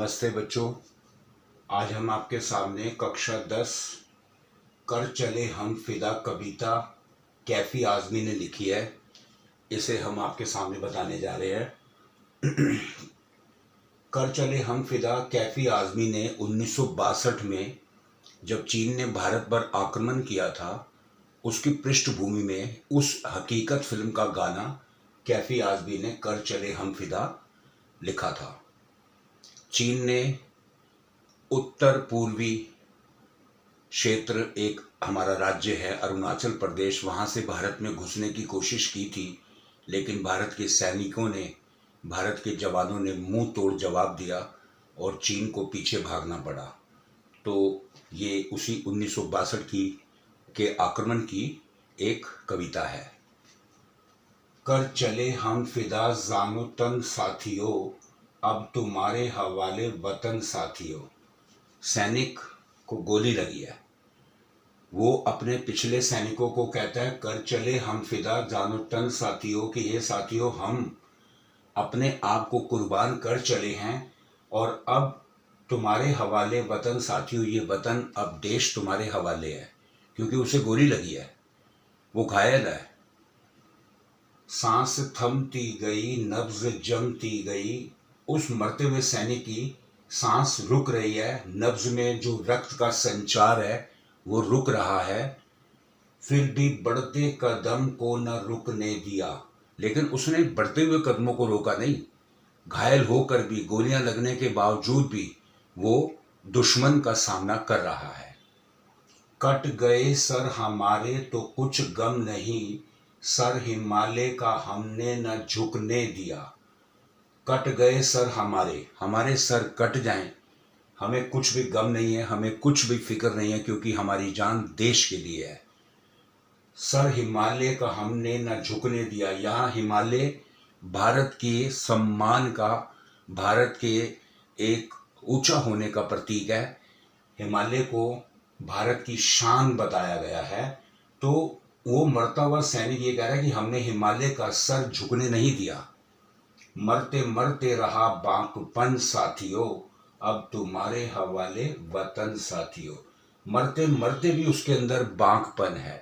नमस्ते बच्चों। आज हम आपके सामने कक्षा 10 कर चले हम फिदा कविता कैफी आज़मी ने लिखी है। इसे हम आपके सामने बताने जा रहे हैं। कर चले हम फिदा कैफी आज़मी ने 1962 में जब चीन ने भारत पर आक्रमण किया था, उसकी पृष्ठभूमि में उस हकीकत फिल्म का गाना कैफी आज़मी ने कर चले हम फिदा लिखा था। चीन ने उत्तर पूर्वी क्षेत्र, एक हमारा राज्य है अरुणाचल प्रदेश, वहाँ से भारत में घुसने की कोशिश की थी, लेकिन भारत के सैनिकों ने, भारत के जवानों ने मुंह तोड़ जवाब दिया और चीन को पीछे भागना पड़ा। तो ये उसी 1962 की के आक्रमण की एक कविता है। कर चले हम फिदा जानो तन साथियों, अब तुम्हारे हवाले वतन साथियों। सैनिक को गोली लगी है, वो अपने पिछले सैनिकों को कहता है कर चले हम फिदा जानो तन साथियों, कि ये साथियों हम अपने आप को कुर्बान कर चले हैं और अब तुम्हारे हवाले वतन साथियों, ये वतन अब देश तुम्हारे हवाले है, क्योंकि उसे गोली लगी है, वो घायल है। सांस थमती गई, नब्ज जमती गई, उस मरते हुए सैनिक की सांस रुक रही है, नब्ज में जो रक्त का संचार है वो रुक रहा है। फिर भी बढ़ते कदम को न रुकने दिया, लेकिन उसने बढ़ते हुए कदमों को रोका नहीं। घायल होकर भी, गोलियां लगने के बावजूद भी वो दुश्मन का सामना कर रहा है। कट गए सर हमारे तो कुछ गम नहीं, सर हिमालय का हमने न झुकने दिया। कट गए सर हमारे, हमारे सर कट जाएं, हमें कुछ भी गम नहीं है, हमें कुछ भी फिक्र नहीं है, क्योंकि हमारी जान देश के लिए है। सर हिमालय का हमने न झुकने दिया। यहाँ हिमालय भारत के सम्मान का, भारत के एक ऊंचा होने का प्रतीक है। हिमालय को भारत की शान बताया गया है। तो वो मरता हुआ सैनिक ये कह रहा है कि हमने हिमालय का सर झुकने नहीं दिया। मरते मरते रहा बांकपन साथियों, अब तुम्हारे हवाले वतन साथियों। मरते मरते भी उसके अंदर बांकपन है,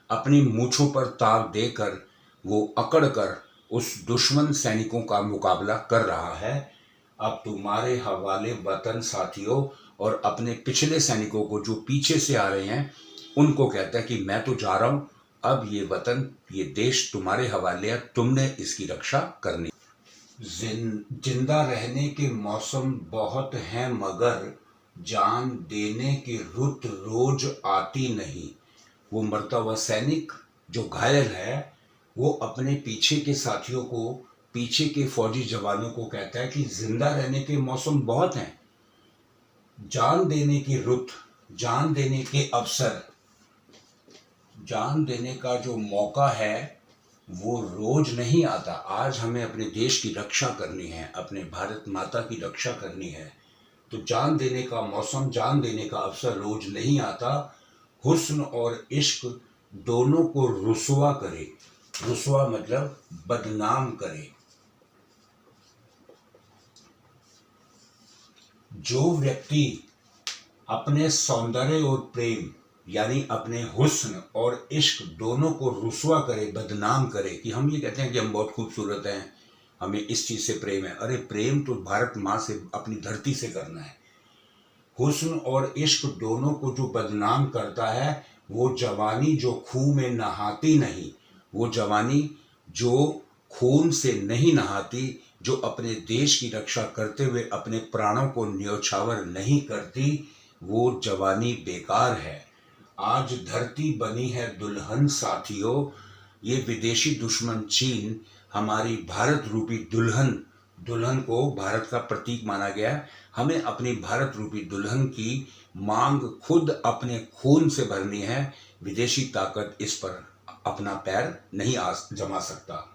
अपनी मूंछों पर ताव देकर वो अकड़ कर उस दुश्मन सैनिकों का मुकाबला कर रहा है। अब तुम्हारे हवाले वतन साथियों, और अपने पिछले सैनिकों को जो पीछे से आ रहे हैं उनको कहता है कि मैं तो जा रहा हूं, अब ये वतन, ये देश तुम्हारे हवाले है, तुमने इसकी रक्षा करनी। जिंदा रहने के मौसम बहुत हैं, मगर जान देने की रुत रोज आती नहीं। वो मरता हुआ सैनिक जो घायल है, वो अपने पीछे के साथियों को, पीछे के फौजी जवानों को कहता है कि जिंदा रहने के मौसम बहुत हैं, जान देने की रुत, जान देने के अवसर, जान देने का जो मौका है वो रोज नहीं आता। आज हमें अपने देश की रक्षा करनी है, अपने भारत माता की रक्षा करनी है, तो जान देने का मौसम, जान देने का अवसर रोज नहीं आता। हुस्न और इश्क दोनों को रुसवा करे, रुसवा मतलब बदनाम करे। जो व्यक्ति अपने सौंदर्य और प्रेम, यानी अपने हुस्न और इश्क दोनों को रुसवा करे, बदनाम करे, कि हम ये कहते हैं कि हम बहुत खूबसूरत हैं, हमें इस चीज़ से प्रेम है। अरे प्रेम तो भारत माँ से, अपनी धरती से करना है। हुस्न और इश्क दोनों को जो बदनाम करता है, वो जवानी जो खून में नहाती नहीं, वो जवानी जो खून से नहीं नहाती, जो अपने देश की रक्षा करते हुए अपने प्राणों को न्योछावर नहीं करती, वो जवानी बेकार है। आज धरती बनी है दुल्हन साथियों, ये विदेशी दुश्मन चीन हमारी भारत रूपी दुल्हन, दुल्हन को भारत का प्रतीक माना गया है। हमें अपनी भारत रूपी दुल्हन की मांग खुद अपने खून से भरनी है। विदेशी ताकत इस पर अपना पैर नहीं जमा सकता।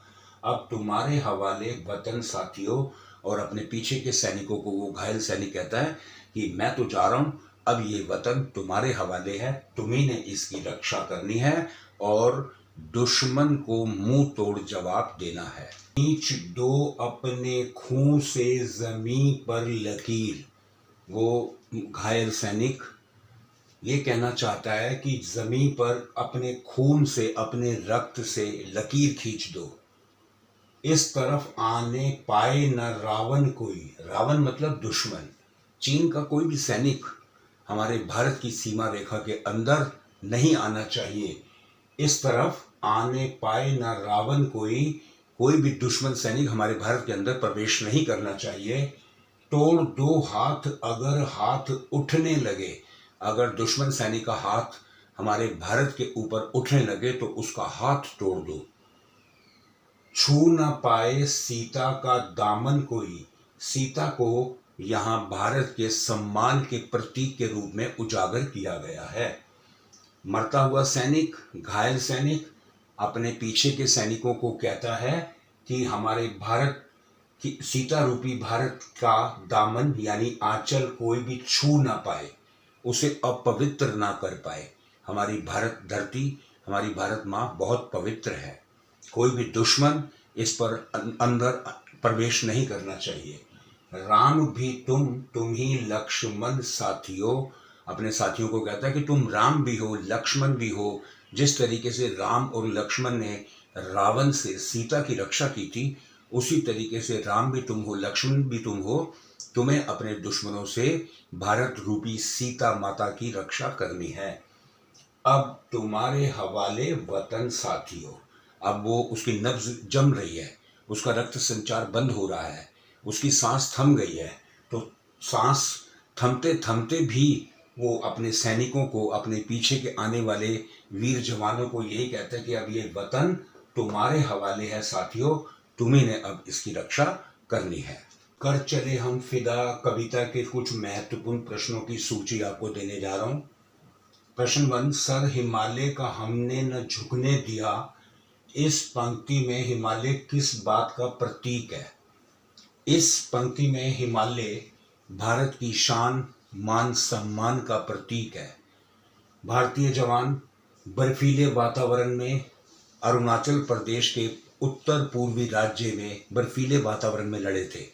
अब तुम्हारे हवाले वतन साथियों, और अपने पीछे के सैनिकों को वो घायल सैनिक कहता है कि मैं तो जा रहा हूं, अब ये वतन तुम्हारे हवाले है, तुम्ही ने इसकी रक्षा करनी है और दुश्मन को मुंह तोड़ जवाब देना है। खींच दो अपने खून से जमीन पर लकीर, वो घायल सैनिक ये कहना चाहता है कि जमीन पर अपने खून से, अपने रक्त से लकीर खींच दो, इस तरफ आने पाए न रावण कोई। रावण मतलब दुश्मन। चीन का कोई भी सैनिक हमारे भारत की सीमा रेखा के अंदर नहीं आना चाहिए। इस तरफ आने पाए न रावण कोई, कोई भी दुश्मन सैनिक हमारे भारत के अंदर प्रवेश नहीं करना चाहिए। तोड़ दो हाथ अगर हाथ उठने लगे, अगर दुश्मन सैनिक का हाथ हमारे भारत के ऊपर उठने लगे तो उसका हाथ तोड़ दो। छू न पाए सीता का दामन कोई, सीता को यहाँ भारत के सम्मान के प्रतीक के रूप में उजागर किया गया है। मरता हुआ सैनिक, घायल सैनिक अपने पीछे के सैनिकों को कहता है कि हमारे भारत की, सीता रूपी भारत का दामन यानी आंचल कोई भी छू ना पाए, उसे अपवित्र ना कर पाए। हमारी भारत धरती, हमारी भारत माँ बहुत पवित्र है। कोई भी दुश्मन इस पर अंदर प्रवेश नहीं करना चाहिए। राम भी तुम ही लक्ष्मण साथियों, अपने साथियों को कहता है कि तुम राम भी हो, लक्ष्मण भी हो। जिस तरीके से राम और लक्ष्मण ने रावण से सीता की रक्षा की थी, उसी तरीके से राम भी तुम हो, लक्ष्मण भी तुम हो। तुम्हें अपने दुश्मनों से भारत रूपी सीता माता की रक्षा करनी है। अब तुम्हारे हवाले वतन साथियों। अब वो, उसकी नब्ज जम रही है, उसका रक्त संचार बंद हो रहा है, उसकी सांस थम गई है। तो सांस थमते थमते भी वो अपने सैनिकों को, अपने पीछे के आने वाले वीर जवानों को यही कहता है कि अब ये वतन तुम्हारे हवाले है साथियों, तुम्ही ने अब इसकी रक्षा करनी है। कर चले हम फिदा कविता के कुछ महत्वपूर्ण प्रश्नों की सूची आपको देने जा रहा हूं। प्रश्न 1, सर हिमालय का हमने न झुकने दिया, इस पंक्ति में हिमालय किस बात का प्रतीक है? इस पंक्ति में हिमालय भारत की शान, मान सम्मान का प्रतीक है। भारतीय जवान बर्फीले वातावरण में, अरुणाचल प्रदेश के उत्तर पूर्वी राज्य में बर्फीले वातावरण में लड़े थे।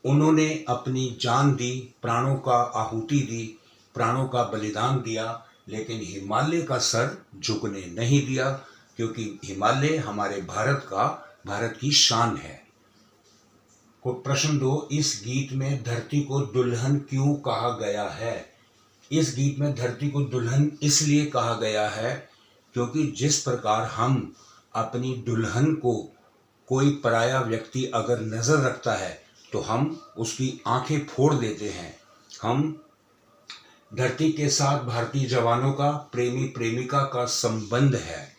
उन्होंने अपनी जान दी, प्राणों का आहुति दी, प्राणों का बलिदान दिया, लेकिन हिमालय का सर झुकने नहीं दिया, क्योंकि हिमालय हमारे भारत की शान है। प्रश्न 2, इस गीत में धरती को दुल्हन क्यों कहा गया है? इस गीत में धरती को दुल्हन इसलिए कहा गया है क्योंकि जिस प्रकार हम अपनी दुल्हन को, कोई पराया व्यक्ति अगर नजर रखता है तो हम उसकी आंखें फोड़ देते हैं। हम धरती के साथ भारतीय जवानों का, प्रेमी प्रेमिका का संबंध है।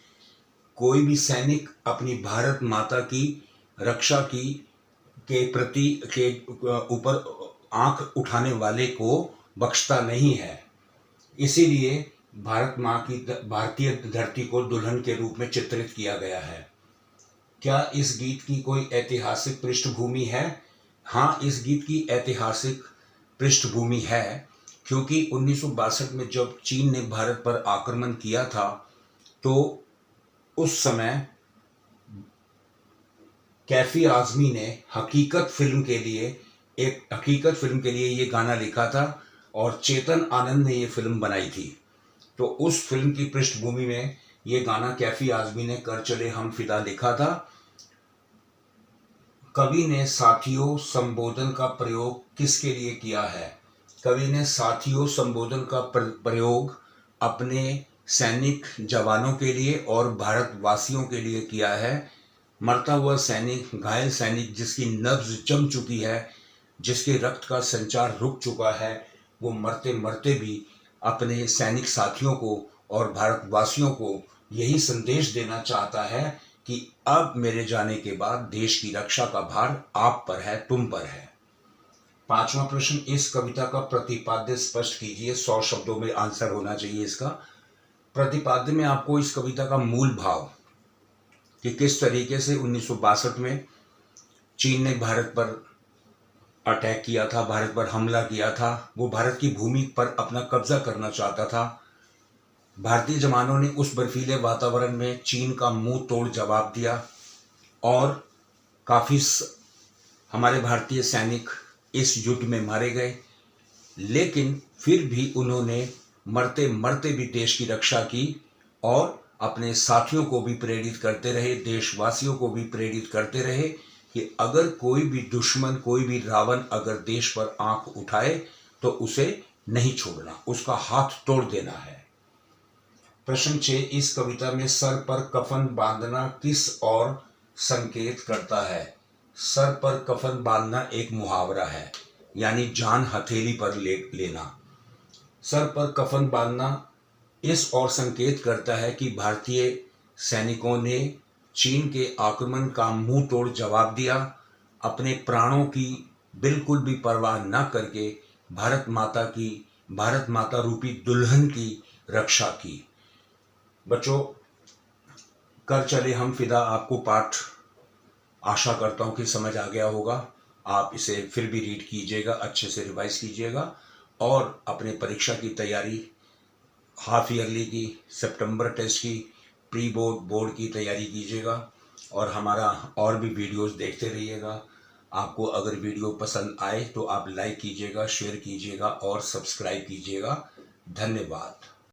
कोई भी सैनिक अपनी भारत माता की रक्षा की के प्रति के ऊपर आंख उठाने वाले को बख्शता नहीं है। इसीलिए भारत माँ की, भारतीय धरती को दुल्हन के रूप में चित्रित किया गया है। क्या इस गीत की कोई ऐतिहासिक पृष्ठभूमि है? हाँ, इस गीत की ऐतिहासिक पृष्ठभूमि है, क्योंकि 1962 में जब चीन ने भारत पर आक्रमण किया था, तो उस समय कैफी आजमी ने हकीकत फिल्म के लिए ये गाना लिखा था और चेतन आनंद ने ये फिल्म बनाई थी। तो उस फिल्म की पृष्ठभूमि में ये गाना कैफी आजमी ने कर चले हम फिदा लिखा था। कवि ने साथियों संबोधन का प्रयोग किसके लिए किया है? कवि ने साथियों संबोधन का प्रयोग अपने सैनिक जवानों के लिए और भारतवासियों के लिए किया है। मरता हुआ सैनिक, घायल सैनिक जिसकी नब्ज जम चुकी है, जिसके रक्त का संचार रुक चुका है, वो मरते मरते भी अपने सैनिक साथियों को और भारतवासियों को यही संदेश देना चाहता है कि अब मेरे जाने के बाद देश की रक्षा का भार आप पर है, तुम पर है। 5वां प्रश्न, इस कविता का प्रतिपाद्य स्पष्ट कीजिए। 100 शब्दों में आंसर होना चाहिए इसका। प्रतिपाद्य में आपको इस कविता का मूल भाव, कि किस तरीके से 1962 में चीन ने भारत पर अटैक किया था, भारत पर हमला किया था, वो भारत की भूमि पर अपना कब्जा करना चाहता था। भारतीय जवानों ने उस बर्फीले वातावरण में चीन का मुंह तोड़ जवाब दिया और काफ़ी हमारे भारतीय सैनिक इस युद्ध में मारे गए, लेकिन फिर भी उन्होंने मरते मरते भी देश की रक्षा की और अपने साथियों को भी प्रेरित करते रहे, देशवासियों को भी प्रेरित करते रहे कि अगर कोई भी दुश्मन, कोई भी रावण अगर देश पर आंख उठाए तो उसे नहीं छोड़ना, उसका हाथ तोड़ देना है। प्रश्न 6, इस कविता में सर पर कफन बांधना किस और संकेत करता है? सर पर कफन बांधना एक मुहावरा है, यानी जान हथेली पर लेना। सर पर कफन बांधना इस और संकेत करता है कि भारतीय सैनिकों ने चीन के आक्रमण का मुंह तोड़ जवाब दिया, अपने प्राणों की बिल्कुल भी परवाह न करके भारत माता रूपी दुल्हन की रक्षा की। बच्चों, कर चले हम फिदा आपको पाठ आशा करता हूँ कि समझ आ गया होगा। आप इसे फिर भी रीड कीजिएगा, अच्छे से रिवाइज कीजिएगा और अपने परीक्षा की तैयारी, हाफ ईयरली की, सितंबर टेस्ट की, प्री बोर्ड, बोर्ड की तैयारी कीजिएगा और हमारा और भी वीडियोस देखते रहिएगा। आपको अगर वीडियो पसंद आए तो आप लाइक कीजिएगा, शेयर कीजिएगा और सब्सक्राइब कीजिएगा। धन्यवाद।